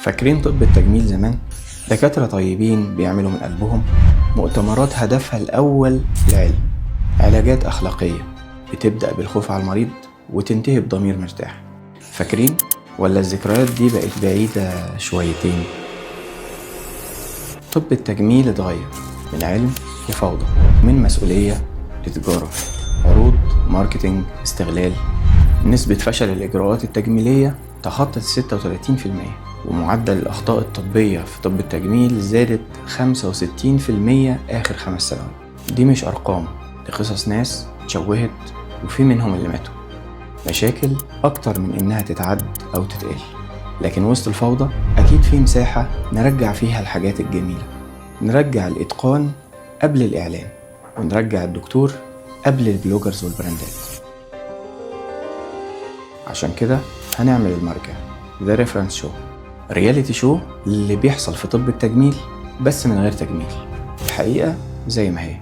فاكرين طب التجميل زمان؟ دكاترة طيبين بيعملوا من قلبهم مؤتمرات هدفها الأول العلم، علاجات أخلاقية بتبدأ بالخوف على المريض وتنتهي بضمير مرتاح. فاكرين؟ ولا الذكريات دي بقت بعيدة شويتين؟ طب التجميل اتغير من علم لفوضى، من مسؤولية لتجارة، عروض، ماركتينج، استغلال. نسبة فشل الإجراءات التجميلية تخطت 36%، ومعدل الأخطاء الطبية في طب التجميل زادت 65% آخر 5 سنوات. دي مش أرقام، دي قصص ناس اتشوهت وفي منهم اللي ماتوا. مشاكل أكتر من إنها تتعد أو تتقال، لكن وسط الفوضى أكيد في مساحة نرجع فيها الحاجات الجميلة، نرجع الإتقان قبل الإعلان، ونرجع الدكتور قبل البلوجرز والبراندات. عشان كده هنعمل المرجع The Reference Show، رياليتي شو اللي بيحصل في طب التجميل بس من غير تجميل، الحقيقة زي ما هي.